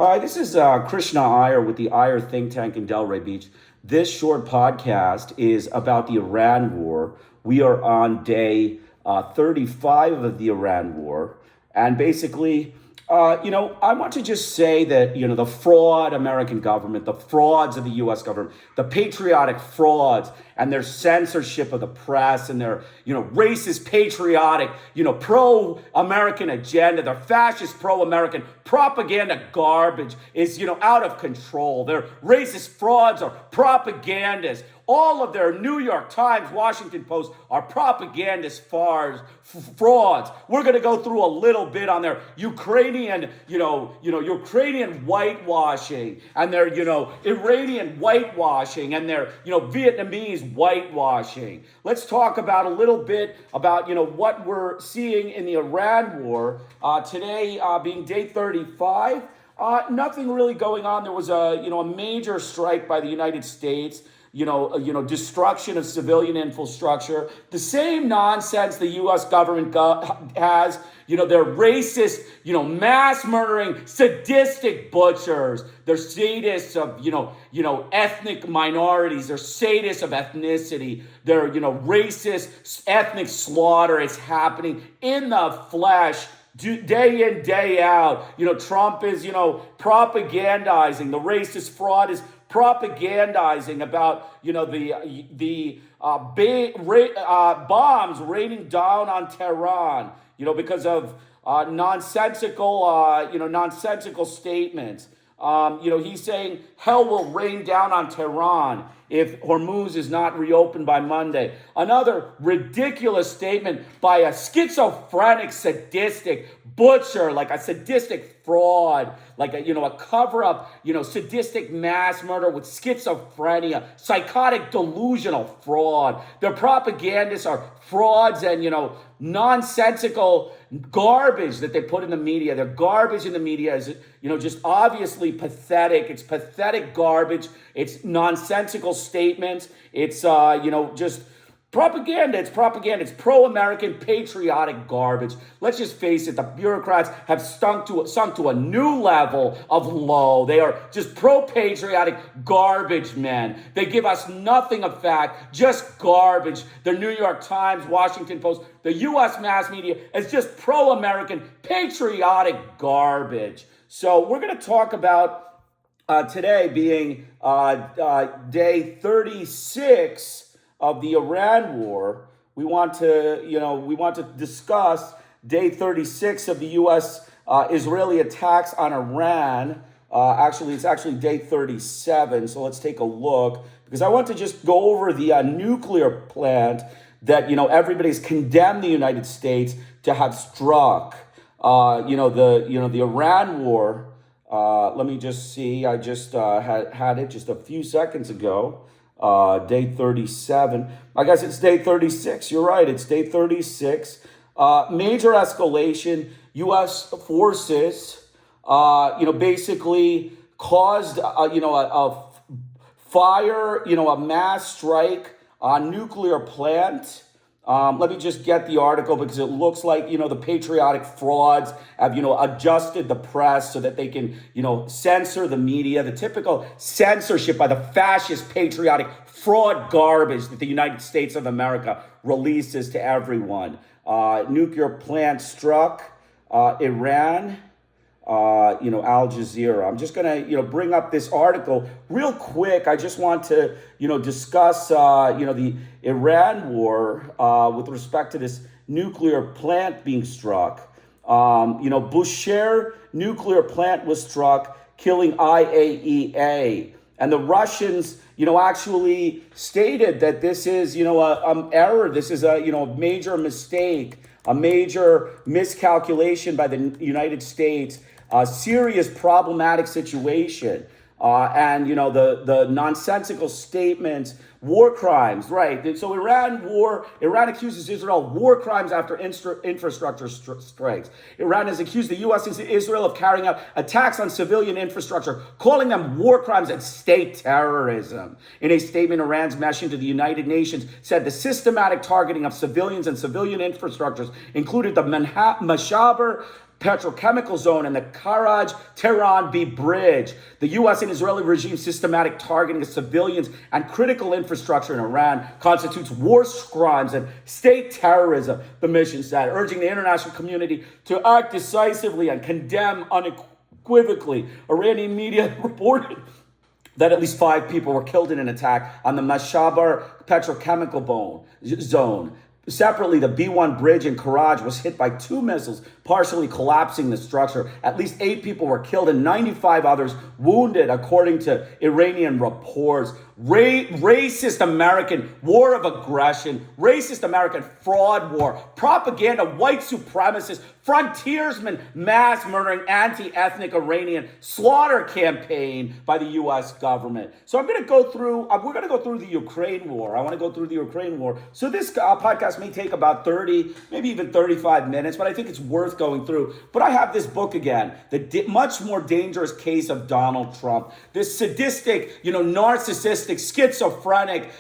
Hi, this is Krishna Iyer with the Iyer think tank in Delray Beach. This short podcast is about the Iran war. We are on day 35 of the Iran war. And basically, I want to just say that, the fraud American government, the frauds of the U.S. government, the patriotic frauds and their censorship of the press and their, racist, patriotic, pro-American agenda, their fascist pro-American propaganda garbage is, out of control. Their racist frauds are propagandists. All of their New York Times, Washington Post are propagandist frauds. We're going to go through a little bit on their Ukrainian, Ukrainian whitewashing and their, Iranian whitewashing and their, Vietnamese whitewashing. Let's talk about a little bit about, what we're seeing in the Iran war. Today being day 35, nothing really going on. There was a major strike by the United States. Destruction of civilian infrastructure, the same nonsense the U.S. government has, they're racist, mass murdering, sadistic butchers. They're sadists of, ethnic minorities. They're sadists of ethnicity. They're, racist ethnic slaughter. It's happening in the flesh. Day in, day out. Trump is, propagandizing. The racist fraud is propagandizing about, the bombs raining down on Tehran, because of nonsensical statements. He's saying hell will rain down on Tehran if Hormuz is not reopened by Monday. Another ridiculous statement by a schizophrenic, sadistic butcher, like a sadistic fraud, like a cover-up, sadistic mass murder with schizophrenia, psychotic, delusional fraud. Their propagandists are frauds and, nonsensical garbage that they put in the media. Their garbage in the media is, just obviously pathetic. It's pathetic garbage. It's nonsensical statements. It's, just propaganda. It's propaganda. It's pro-American patriotic garbage. Let's just face it. The bureaucrats have sunk to a new level of low. They are just pro-patriotic garbage men. They give us nothing of fact, just garbage. The New York Times, Washington Post, the U.S. mass media is just pro-American patriotic garbage. So we're going to talk about today being day 36 of the Iran war. We want to discuss day 36 of the U.S. Israeli attacks on Iran. It's actually day 37. So let's take a look, because I want to just go over the nuclear plant that, everybody's condemned the United States to have struck. The Iran war. Let me just see. I just had it just a few seconds ago. Day 37. I guess it's day 36. You're right. It's day 36. Major escalation. U.S. forces, basically caused, a fire, a mass strike on nuclear plant. Let me just get the article, because it looks like, the patriotic frauds have, adjusted the press so that they can, censor the media, the typical censorship by the fascist patriotic fraud garbage that the United States of America releases to everyone. Nuclear plant struck, Iran. Al Jazeera. I'm just going to, bring up this article real quick. I just want to, discuss, the Iran war with respect to this nuclear plant being struck. Bushehr nuclear plant was struck, killing IAEA. And the Russians, actually stated that this is, an error. This is a, major mistake, a major miscalculation by the United States. A serious problematic situation. And the nonsensical statements, war crimes, right? So Iran accuses Israel of war crimes after infrastructure strikes. Iran has accused the U.S. and Israel of carrying out attacks on civilian infrastructure, calling them war crimes and state terrorism. In a statement, Iran's mission to the United Nations said the systematic targeting of civilians and civilian infrastructures included the Mashaber petrochemical zone and the Karaj-Tehran B bridge. The U.S. and Israeli regime systematic targeting of civilians and critical infrastructure in Iran constitutes war crimes and state terrorism, the mission said, urging the international community to act decisively and condemn unequivocally. Iranian media reported that at least 5 people were killed in an attack on the Mashabar petrochemical zone. Separately, the B1 bridge in Karaj was hit by 2 missiles, partially collapsing the structure. At least 8 people were killed and 95 others wounded, according to Iranian reports. Racist American war of aggression, racist American fraud war, propaganda, white supremacist, frontiersman, mass murdering, anti-ethnic Iranian slaughter campaign by the U.S. government. So we're going to go through the Ukraine war. I want to go through the Ukraine war. So this podcast may take about 30, maybe even 35 minutes, but I think it's worth going through. But I have this book again, The Much More Dangerous Case of Donald Trump. This sadistic, narcissistic, schizophrenic,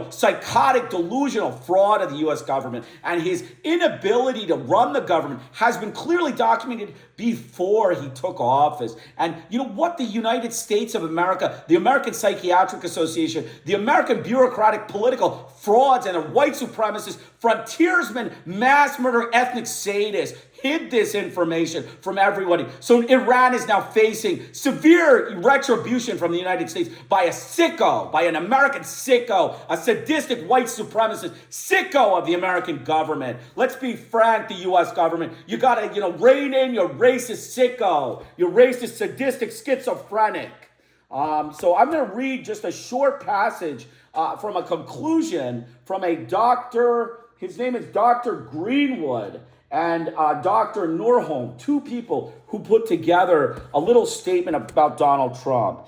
psychotic, delusional fraud of the U.S. government, and his inability to run the government has been clearly documented before he took office. And what the United States of America, the American Psychiatric Association, the American bureaucratic political frauds, and the white supremacist frontiersmen, mass murder, ethnic sadists hid this information from everybody. So Iran is now facing severe retribution from the United States by a sicko, by an American sicko, a sadistic white supremacist sicko of the American government. Let's be frank, the U.S. government. You got to, rein in your racist sicko, your racist, sadistic, schizophrenic. So I'm going to read just a short passage from a conclusion from a doctor. His name is Dr. Greenwood and Dr. Norholm, 2 people who put together a little statement about Donald Trump.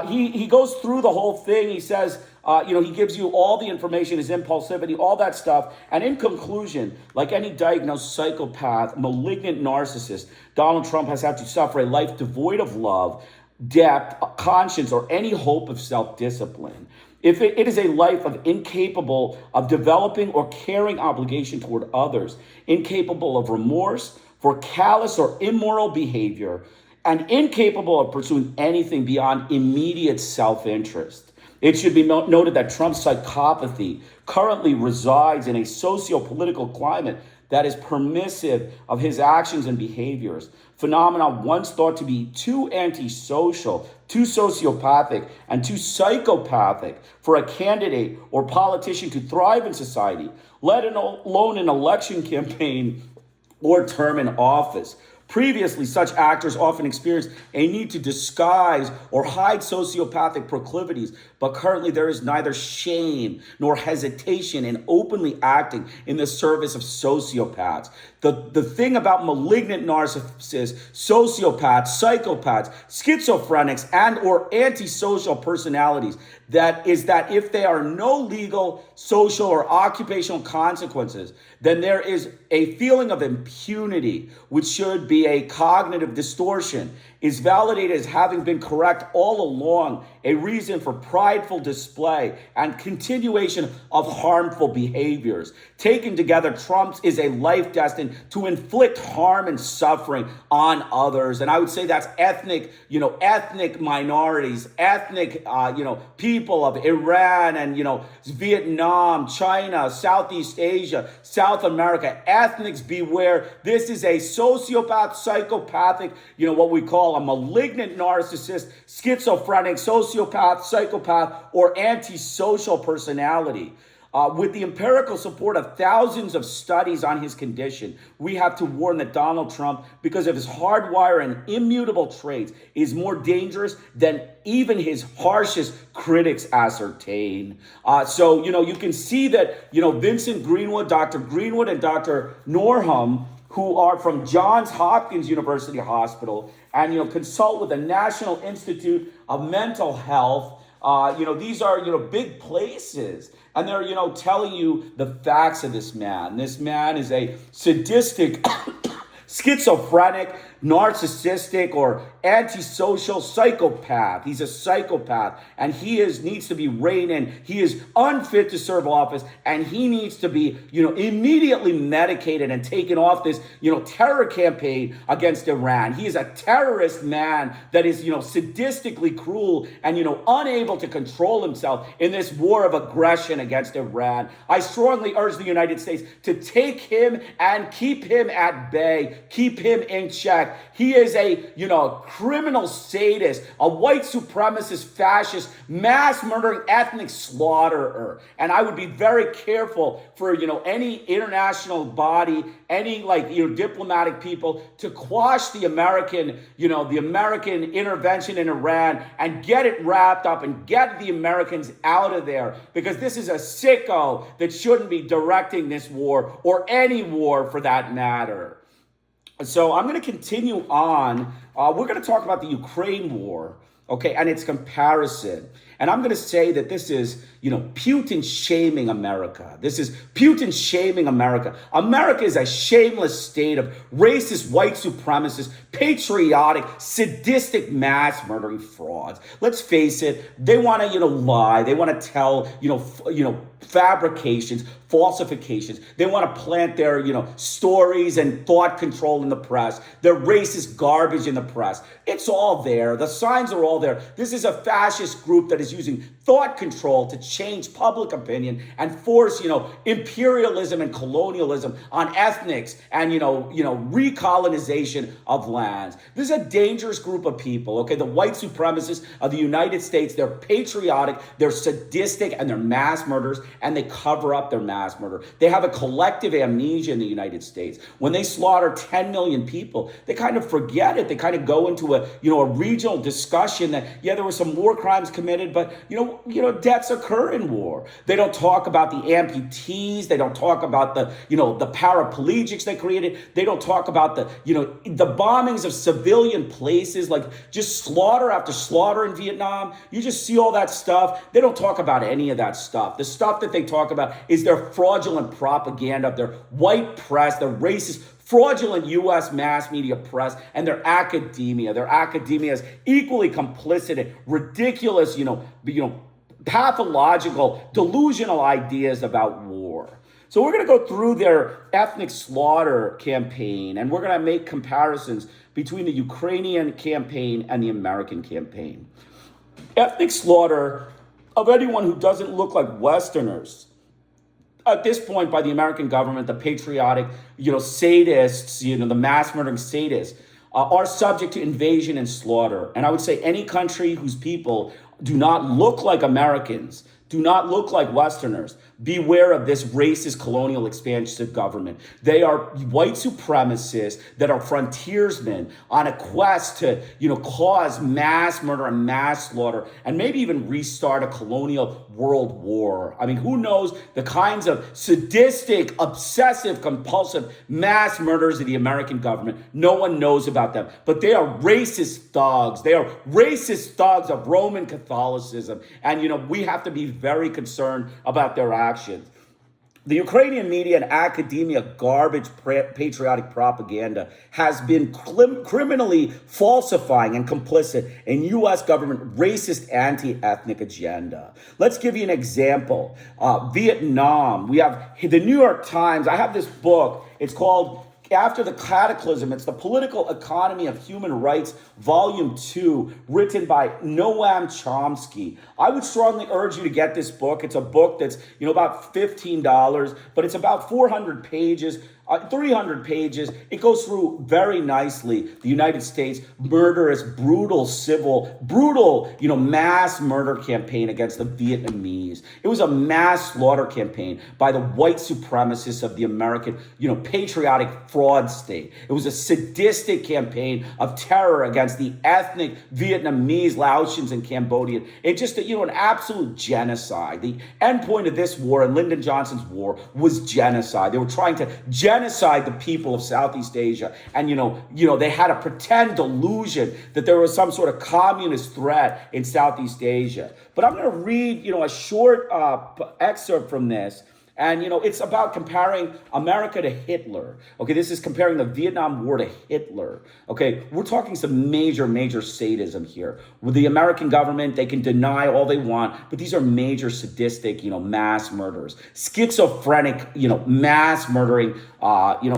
He goes through the whole thing. He says, he gives you all the information, his impulsivity, all that stuff. And in conclusion, like any diagnosed psychopath, malignant narcissist, Donald Trump has had to suffer a life devoid of love, depth, conscience, or any hope of self-discipline. If it is a life of incapable of developing or caring obligation toward others, incapable of remorse for callous or immoral behavior, and incapable of pursuing anything beyond immediate self-interest. It should be noted that Trump's psychopathy currently resides in a socio-political climate that is permissive of his actions and behaviors. Phenomena once thought to be too antisocial, too sociopathic, and too psychopathic for a candidate or politician to thrive in society, let alone an election campaign or term in office. Previously, such actors often experienced a need to disguise or hide sociopathic proclivities, but currently there is neither shame nor hesitation in openly acting in the service of sociopaths. The thing about malignant narcissists, sociopaths, psychopaths, schizophrenics, and or antisocial personalities that if there are no legal, social, or occupational consequences, then there is a feeling of impunity, which should be a cognitive distortion, is validated as having been correct all along, a reason for prideful display and continuation of harmful behaviors. Taken together, Trump's is a life destined to inflict harm and suffering on others. And I would say that's ethnic minorities, ethnic, people of Iran and, Vietnam, China, Southeast Asia, South America. Ethnics beware. This is a sociopath, psychopathic, what we call a malignant narcissist, schizophrenic, sociopath, psychopath, or antisocial personality. With the empirical support of thousands of studies on his condition, we have to warn that Donald Trump, because of his hardwired and immutable traits, is more dangerous than even his harshest critics ascertain. So you can see that, Vincent Greenwood, Dr. Greenwood, and Dr. Norholm, who are from Johns Hopkins University Hospital, and consult with the National Institute of Mental Health. These are big places, and they're telling you the facts of this man. This man is a sadistic, schizophrenic, narcissistic or antisocial psychopath. He's a psychopath, and he needs to be reined in. He is unfit to serve office, and he needs to be, immediately medicated and taken off this, terror campaign against Iran. He is a terrorist man that is, sadistically cruel and, unable to control himself in this war of aggression against Iran. I strongly urge the United States to take him and keep him at bay, keep him in check. He is a, criminal sadist, a white supremacist, fascist, mass murdering, ethnic slaughterer. And I would be very careful for, any international body, any diplomatic people to quash the American, the American intervention in Iran and get it wrapped up and get the Americans out of there, because this is a sicko that shouldn't be directing this war, or any war for that matter. So I'm going to continue on. We're going to talk about the Ukraine war, okay, and its comparison. And I'm going to say that this is, Putin shaming America. This is Putin shaming America. America is a shameless state of racist, white supremacist, patriotic, sadistic, mass murdering frauds. Let's face it. They want to, lie. They want to tell, fabrications, falsifications. They want to plant their, stories and thought control in the press. Their racist garbage in the press. It's all there. The signs are all there. This is a fascist group that is using thought control to change public opinion and force, imperialism and colonialism on ethnics and, recolonization of lands. This is a dangerous group of people, okay? The white supremacists of the United States, they're patriotic, they're sadistic, and they're mass murderers, and they cover up their mass murder. They have a collective amnesia in the United States. When they slaughter 10 million people, they kind of forget it. They kind of go into a regional discussion that, yeah, there were some war crimes committed, but, deaths occur in war. They don't talk about the amputees. They don't talk about the paraplegics they created. They don't talk about the bombings of civilian places, like just slaughter after slaughter in Vietnam. You just see all that stuff. They don't talk about any of that stuff. The stuff that they talk about is their fraudulent propaganda of their white press, their racist, fraudulent U.S. mass media press, and their academia. Their academia is equally complicit in ridiculous, pathological, delusional ideas about war. So we're going to go through their ethnic slaughter campaign, and we're going to make comparisons between the Ukrainian campaign and the American campaign. Ethnic slaughter of anyone who doesn't look like Westerners. At this point, by the American government, the patriotic, sadists, the mass murdering sadists, are subject to invasion and slaughter. And I would say any country whose people do not look like Americans, do not look like Westerners, beware of this racist colonial expansive government. They are white supremacists that are frontiersmen on a quest to, cause mass murder and mass slaughter, and maybe even restart a colonial world war. I mean, who knows the kinds of sadistic, obsessive, compulsive mass murders of the American government. No one knows about them, but they are racist thugs. They are racist thugs of Roman Catholicism. And, we have to be very concerned about their actions. The Ukrainian media and academia garbage patriotic propaganda has been criminally falsifying and complicit in U.S. government racist anti-ethnic agenda. Let's give you an example. Vietnam. We have the New York Times. I have this book. It's called After the Cataclysm. It's the Political Economy of Human Rights, Volume 2, written by Noam Chomsky. I would strongly urge you to get this book. It's a book that's, about $15, but it's about 400 pages. 300 pages. It goes through very nicely the United States murderous, brutal, mass murder campaign against the Vietnamese. It was a mass slaughter campaign by the white supremacists of the American, patriotic fraud state. It was a sadistic campaign of terror against the ethnic Vietnamese, Laotians, and Cambodians. It just, an absolute genocide. The end point of this war and Lyndon Johnson's war was genocide. They were trying to genocide the people of Southeast Asia. And, they had a pretend delusion that there was some sort of communist threat in Southeast Asia. But I'm going to read, a short excerpt from this. And, it's about comparing America to Hitler. Okay, this is comparing the Vietnam War to Hitler. Okay, we're talking some major, major sadism here. With the American government, they can deny all they want, but these are major sadistic, mass murderers. Schizophrenic, mass murdering,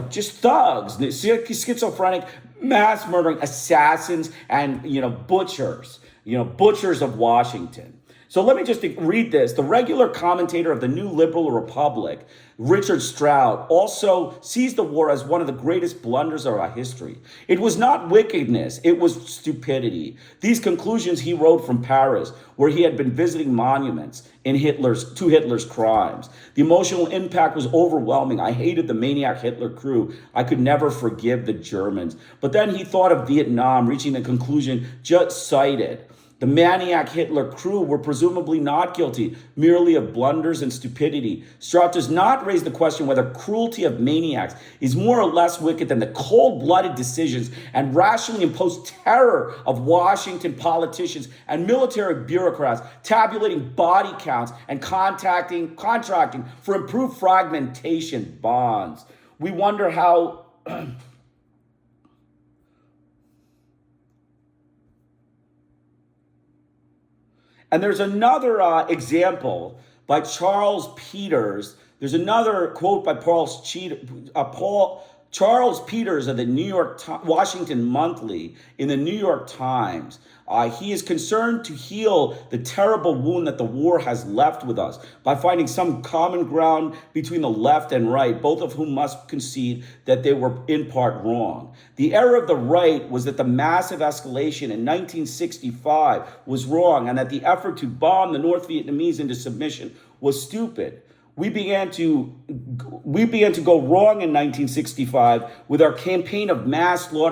just thugs. Schizophrenic, mass murdering assassins and, butchers, butchers of Washington. So let me just read this. The regular commentator of the New Liberal Republic, Richard Stroud, also sees the war as one of the greatest blunders of our history. It was not wickedness, it was stupidity. These conclusions he wrote from Paris, where he had been visiting monuments to Hitler's crimes. The emotional impact was overwhelming. I hated the maniac Hitler crew. I could never forgive the Germans. But then he thought of Vietnam, reaching the conclusion just cited. The maniac Hitler crew were presumably not guilty, merely of blunders and stupidity. Strout does not raise the question whether cruelty of maniacs is more or less wicked than the cold-blooded decisions and rationally imposed terror of Washington politicians and military bureaucrats, tabulating body counts and contracting for improved fragmentation bonds. We wonder how... And there's another example by Charles Peters. There's another quote by Charles Peters of the Washington Monthly in the New York Times. He is concerned to heal the terrible wound that the war has left with us by finding some common ground between the left and right, both of whom must concede that they were in part wrong. The error of the right was that the massive escalation in 1965 was wrong, and that the effort to bomb the North Vietnamese into submission was stupid. We began to go wrong in 1965 with our campaign of mass slaughter